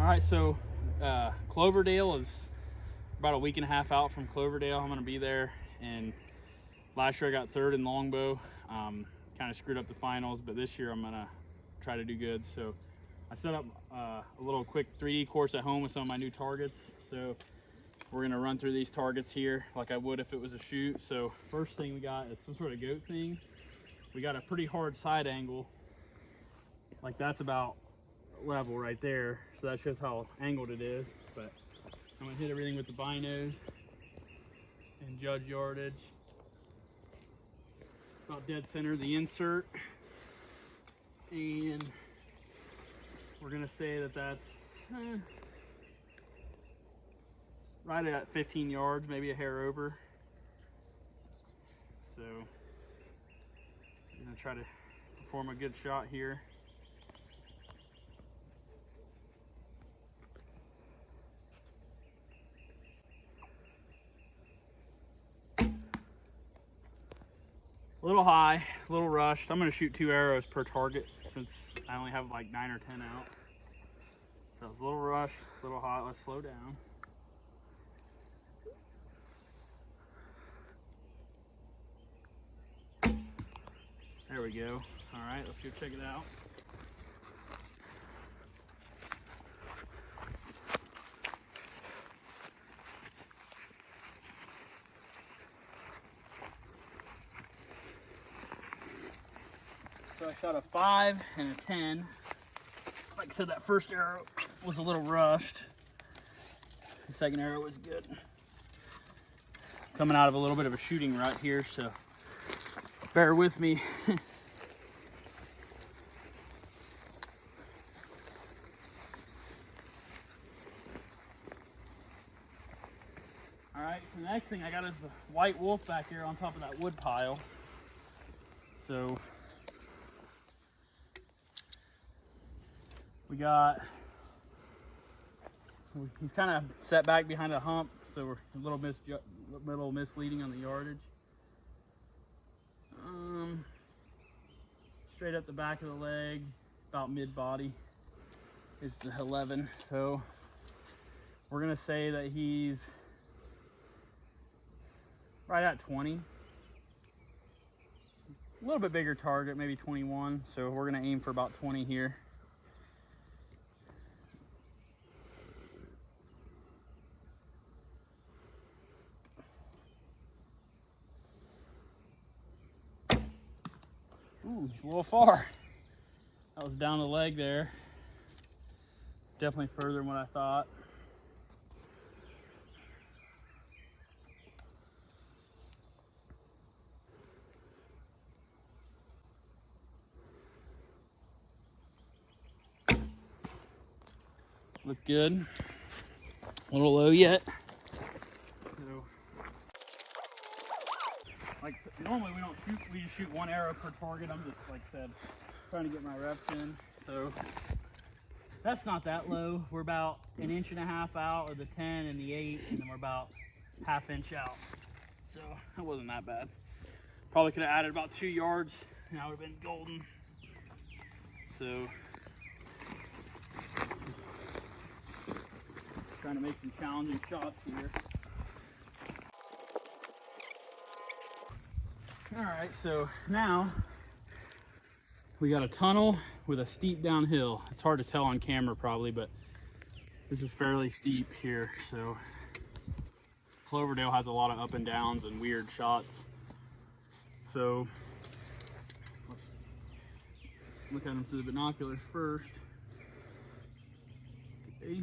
All right, so Cloverdale is about a week and a half out from Cloverdale. I'm gonna be there, and last year I got third in longbow. Kind of screwed up the finals, but this year I'm gonna try to do good. So I set up a little quick 3D course at home with some of my new targets. So we're gonna run through these targets here like I would if it was a shoot. So first thing we got is some sort of goat thing. We got a pretty hard side angle, like that's about level right there, so that shows how angled it is. But I'm gonna hit everything with the binos and judge yardage. About dead center of the insert, and we're gonna say that that's right at 15 yards, maybe a hair over. So I'm gonna try to perform a good shot here. A little high, a little rushed. I'm gonna shoot 2 arrows per target since I only have like 9 or 10 out. So it's a little rushed, a little hot. Let's slow down. There we go. All right, let's go check it out. So I shot a 5 and a 10. Like I said, that first arrow was a little rushed. The second arrow was good. Coming out of a little bit of a shooting rut here, so bear with me. All right, so the next thing I got is the white wolf back here on top of that wood pile. So he's kind of set back behind a hump, so we're a little misleading on the yardage. Straight up the back of the leg, about mid body is the 11. So we're gonna say that he's right at 20. A little bit bigger target, maybe 21. So we're gonna aim for about 20 here. Ooh, he's a little far. That was down the leg there. Definitely further than what I thought. Look good. A little low yet. So, like normally we don't shoot, we just shoot 1 arrow per target. I'm just, like I said, trying to get my reps in. So that's not that low. We're about 1.5 inches out of the 10 and the 8, and then we're about 1/2 inch out. So that wasn't that bad. Probably could have added about 2 yards and I would have been golden. So trying to make some challenging shots here. All right, so now we got a tunnel with a steep downhill. It's hard to tell on camera probably, but this is fairly steep here. So Cloverdale has a lot of up and downs and weird shots. So let's look at them through the binoculars first. Okay.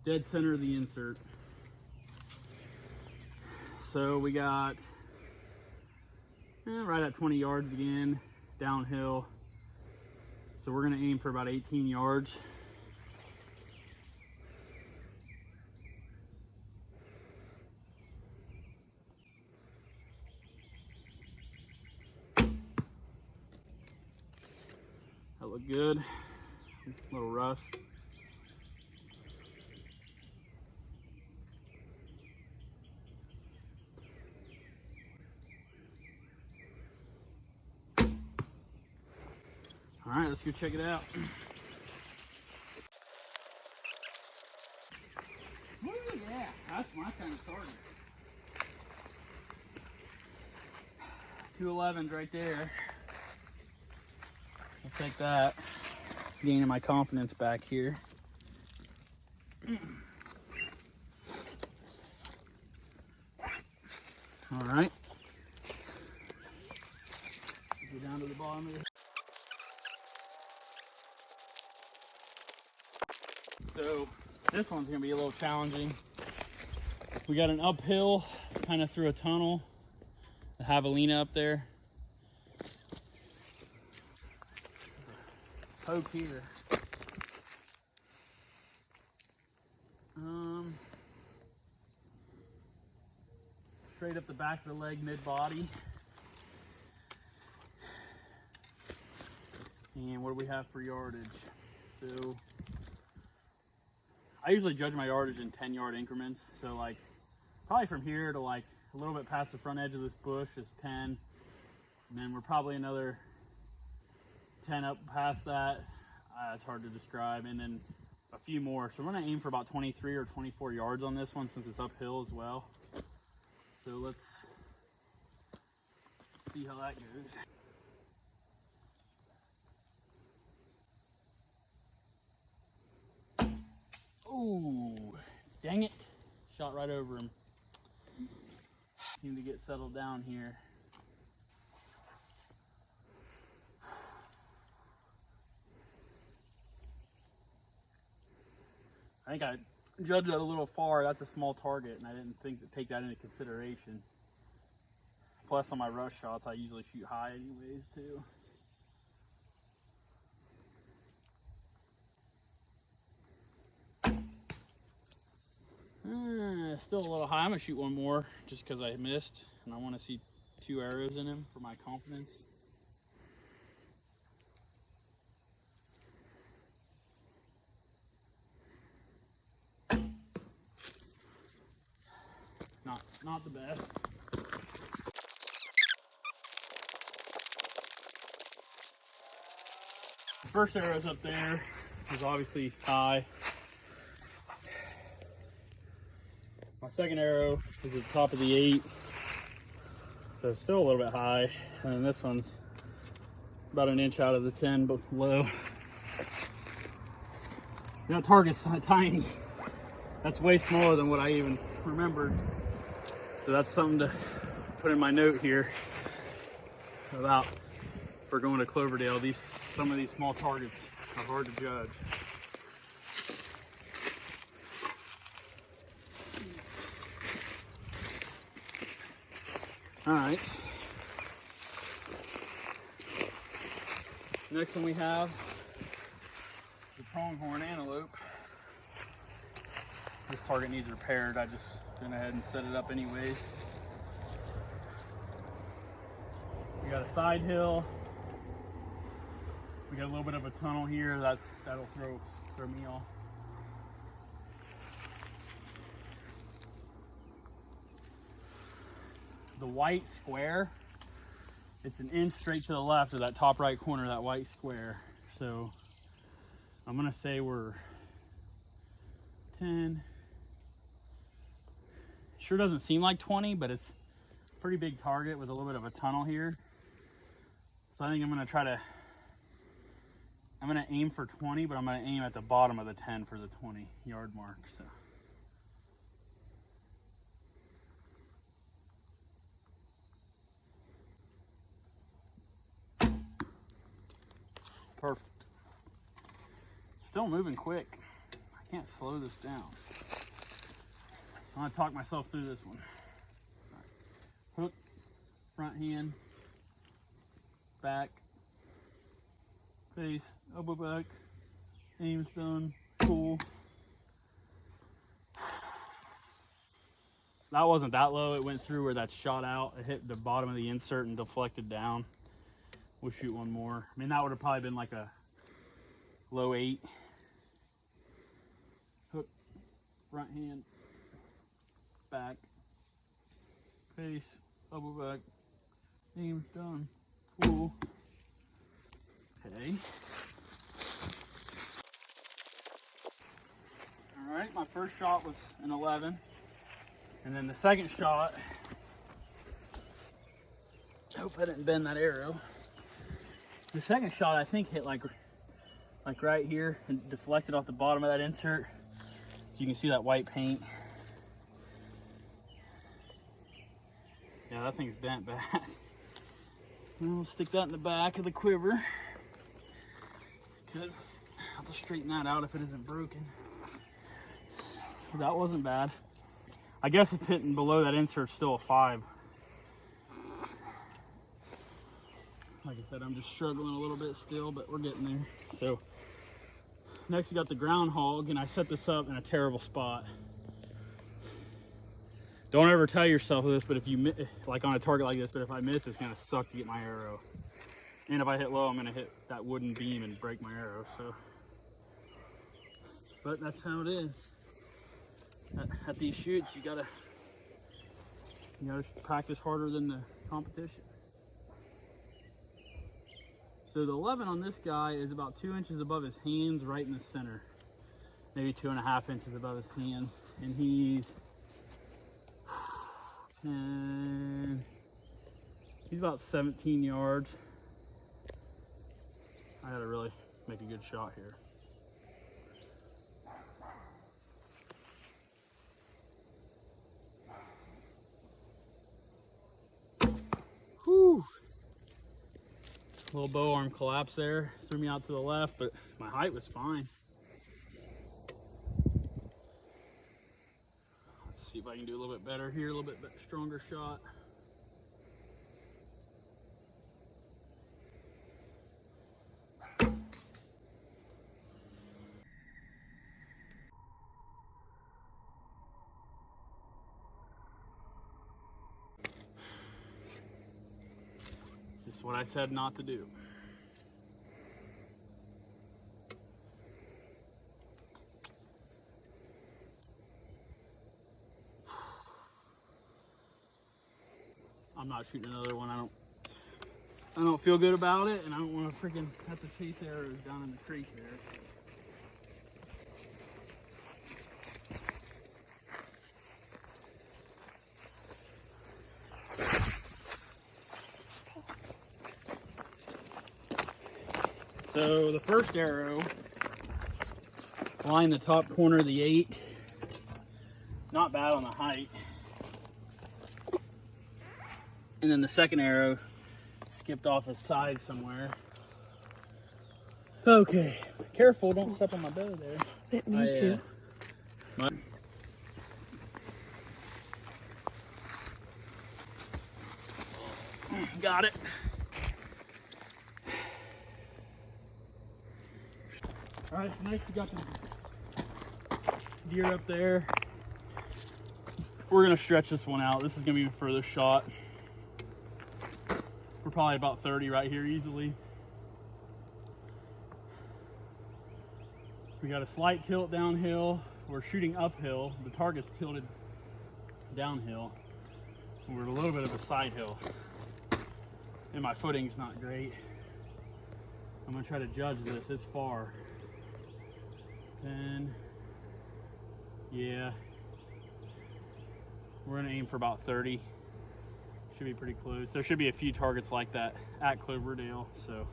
Dead center of the insert. So we got right at 20 yards again, downhill. So we're gonna aim for about 18 yards. That looked good. A little rough. All right, let's go check it out. Yeah, that's my kind of target. 211's right there. I'll take that. Gaining my confidence back here. All right. Go down to the bottom of this. So this one's gonna be a little challenging. We got an uphill kind of through a tunnel, the javelina up there. Poke here. Straight up the back of the leg, mid-body. And what do we have for yardage? So I usually judge my yardage in 10-yard increments. So like probably from here to like a little bit past the front edge of this bush is 10. And then we're probably another 10 up past that. It's hard to describe. And then a few more. So we're gonna aim for about 23 or 24 yards on this one since it's uphill as well. So let's see how that goes. Ooh, dang it. Shot right over him. Seem to get settled down here. I think I judged that a little far. That's a small target, and I didn't think to take that into consideration. Plus, on my rush shots, I usually shoot high anyways, too. Still a little high. I'm gonna shoot one more just because I missed, and I want to see 2 arrows in him for my confidence. Not the best. The first arrow's up there. Is obviously high. My second arrow is at the top of the 8, so it's still a little bit high. And then this one's about an inch out of the 10 below. That target's tiny. That's way smaller than what I even remembered. So that's something to put in my note here about for going to Cloverdale. Some of these small targets are hard to judge. All right. Next one we have the pronghorn antelope. This target needs repaired. I just went ahead and set it up anyways. We got a side hill. We got a little bit of a tunnel here that'll throw me off. The white square, it's an inch straight to the left of that top right corner, that white square. So I'm gonna say we're 10. Sure doesn't seem like 20, but it's a pretty big target with a little bit of a tunnel here. So I think I'm gonna aim for 20, but I'm gonna aim at the bottom of the 10 for the 20-yard mark. So. Perfect. Still moving quick. I can't slow this down. I'm gonna talk myself through this one. Right. Hook, front hand, back, face, elbow back, aim's done, cool. That wasn't that low. It went through where that shot out. It hit the bottom of the insert and deflected down. We'll shoot one more. I mean, that would have probably been like a low 8. Hook, front hand, back, face, elbow back, aim's done. Cool. Okay. All right. right, my first shot was an 11. And then the second shot, I hope I didn't bend that arrow. The second shot I think hit like right here and deflected off the bottom of that insert. You can see that white paint. Yeah, that thing's bent back. We'll stick that in the back of the quiver because I'll have to straighten that out if it isn't broken. That wasn't bad. I guess it's hitting below that insert's still a 5. Like I said, I'm just struggling a little bit still, but we're getting there. So next we got the Groundhog, and I set this up in a terrible spot. Don't ever tell yourself this, but if you like on a target like this, but if I miss, it's gonna suck to get my arrow. And if I hit low, I'm gonna hit that wooden beam and break my arrow. So, but that's how it is. At these shoots, you gotta practice harder than the competition. So the 11 on this guy is about 2 inches above his hands, right in the center. Maybe 2.5 inches above his hands. And he's about 17 yards. I gotta really make a good shot here. Whew. Little bow arm collapse there, threw me out to the left, but my height was fine. Let's see if I can do a little bit better here, a little bit stronger shot. This is what I said not to do. I'm not shooting another one. I don't feel good about it, and I don't want to freaking have to chase arrows down in the creek there. So the first arrow lined the top corner of the 8. Not bad on the height. And then the second arrow skipped off his side somewhere. Okay, careful, don't step on my bow there. Me too. Got it. All right, so next we got the deer up there. We're gonna stretch this one out. This is gonna be a further shot. We're probably about 30 right here easily. We got a slight tilt downhill. We're shooting uphill. The target's tilted downhill. We're at a little bit of a side hill. And my footing's not great. I'm gonna try to judge this. It's far. 10. Yeah. We're gonna aim for about 30. Should be pretty close. There should be a few targets like that at Cloverdale. So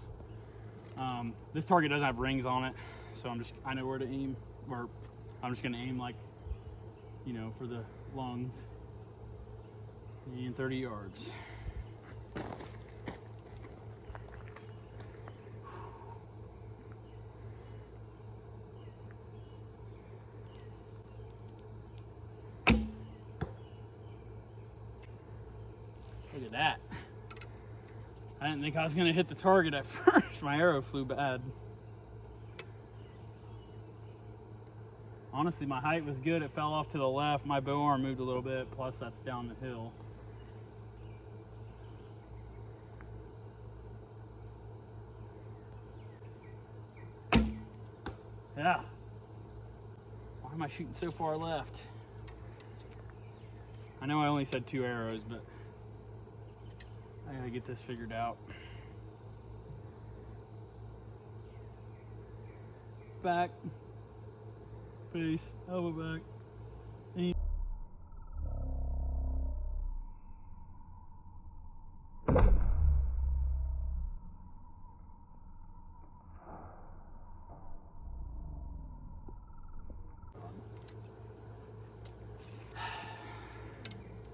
this target doesn't have rings on it, so I know where to aim. Or I'm just gonna aim like, you know, for the lungs. And 30 yards. Look at that. I didn't think I was gonna hit the target at first. My arrow flew bad. Honestly, my height was good. It fell off to the left. My bow arm moved a little bit, plus that's down the hill. Yeah. Why am I shooting so far left? I know I only said 2 arrows, but I gotta get this figured out. Back. Peace. Elbow back.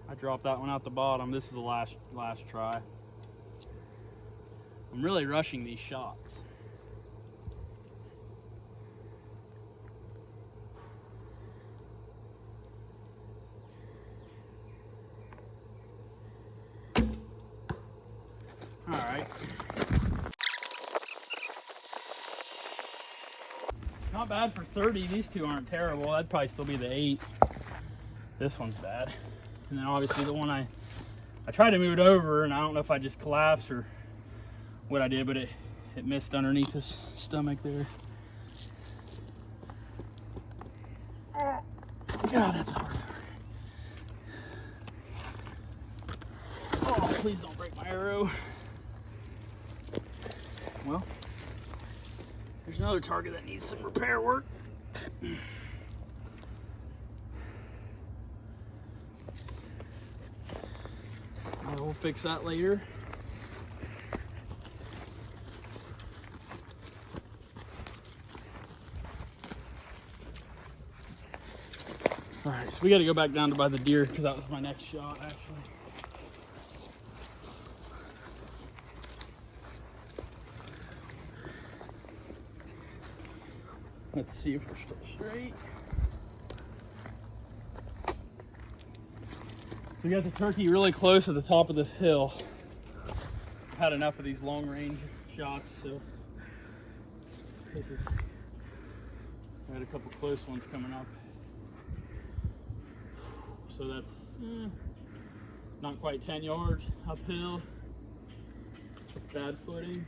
I dropped that one out the bottom. This is the last try. I'm really rushing these shots. All right. Not bad for 30. These two aren't terrible. That'd probably still be the 8. This one's bad. And then obviously the one I tried to move it over, and I don't know if I just collapsed or what I did, but it missed underneath his stomach there. God, that's hard. Oh, please don't break my arrow. Well, there's another target that needs some repair work. We'll fix that later. All right, so we got to go back down to by the deer because that was my next shot, actually. Let's see if we're still straight. We got the turkey really close at the top of this hill. I've had enough of these long range shots, so this is, I had a couple close ones coming up. So that's not quite 10 yards uphill. Bad footing.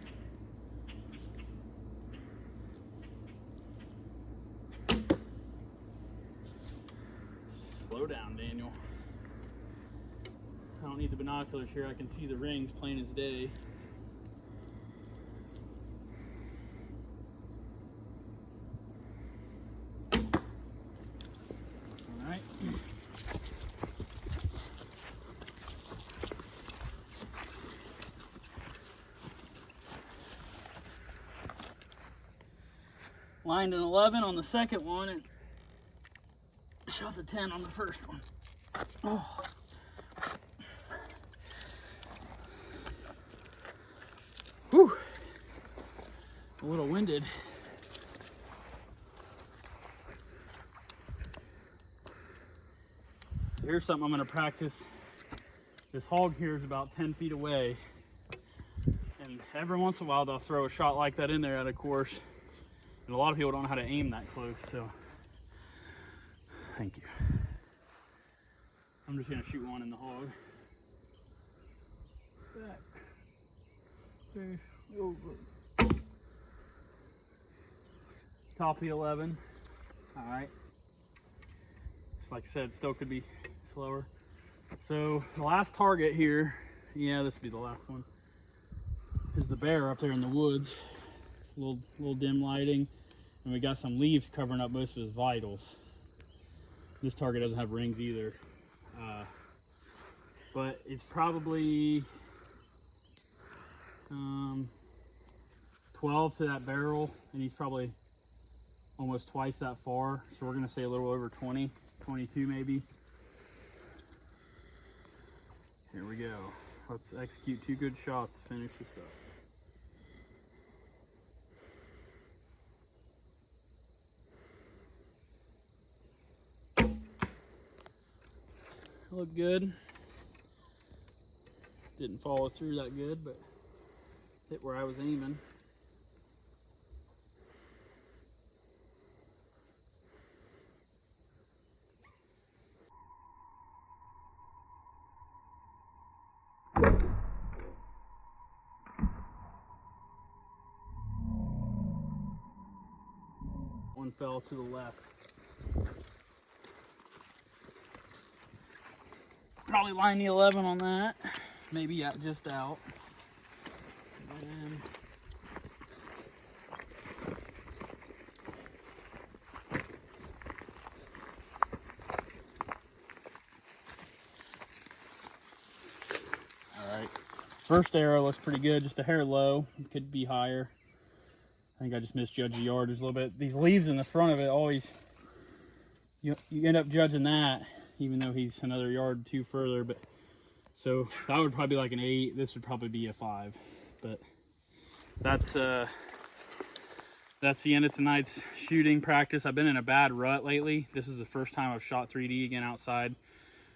Slow down, Daniel. I don't need the binoculars here. I can see the rings plain as day. All right. Lined an 11 on the second one and shot the 10 on the first one. Oh. Whew. A little winded. Here's something I'm going to practice. This hog here is about 10 feet away. And every once in a while they'll throw a shot like that in there at a course. And a lot of people don't know how to aim that close, so thank you. I'm just going to shoot one in the hog. Back. Over. Top of the 11. All right. Just like I said, still could be slower. So the last target here, yeah, this would be the last one, is the bear up there in the woods. A little dim lighting, and we got some leaves covering up most of his vitals. This target doesn't have rings either, but it's probably 12 to that barrel, and he's probably almost twice that far, so we're gonna say a little over 20, 22 maybe. Here we go. Let's execute 2 good shots to finish this up. Looked good. Didn't follow through that good, but hit where I was aiming. One fell to the left. Probably line the 11 on that. Maybe just out. And First arrow looks pretty good, just a hair low. It could be higher. I think I just misjudged the yardage a little bit. These leaves in the front of it always, you end up judging that, even though he's another yard or two further. But so that would probably be like an 8. This would probably be a 5. But that's the end of tonight's shooting practice. I've been in a bad rut lately. This is the first time I've shot 3D again outside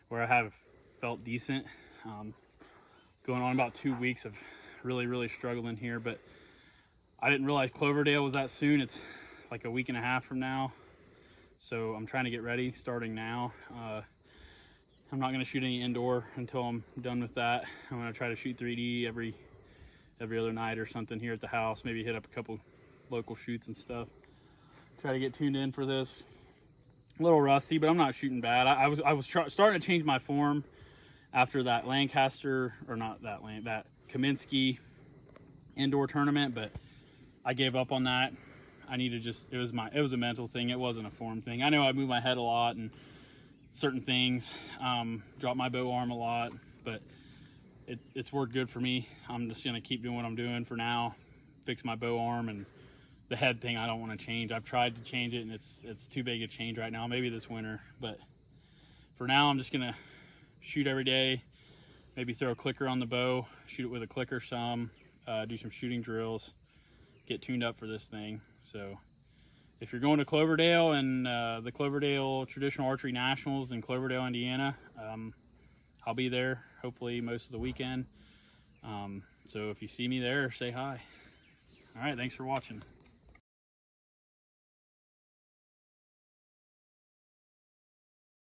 where I have felt decent. Going on about 2 weeks of really struggling here, but I didn't realize Cloverdale was that soon. It's like a week and a half from now. So I'm trying to get ready starting now. I'm not gonna shoot any indoor until I'm done with that. I'm gonna try to shoot 3D every other night or something here at the house. Maybe hit up a couple local shoots and stuff. Try to get tuned in for this. A little rusty, but I'm not shooting bad. I was starting to change my form after that Lancaster, or not that that Kaminsky indoor tournament, but I gave up on that. I need to just, it was a mental thing. It wasn't a form thing. I know I move my head a lot and certain things, drop my bow arm a lot, but it's worked good for me. I'm just gonna keep doing what I'm doing for now, fix my bow arm, and the head thing I don't want to change. I've tried to change it and it's too big a change right now, maybe this winter, but for now I'm just gonna shoot every day, maybe throw a clicker on the bow, shoot it with a clicker some, do some shooting drills, get tuned up for this thing. So if you're going to Cloverdale and the Cloverdale Traditional Archery Nationals in Cloverdale, Indiana, I'll be there hopefully most of the weekend. So if you see me there, say hi. All right, thanks for watching.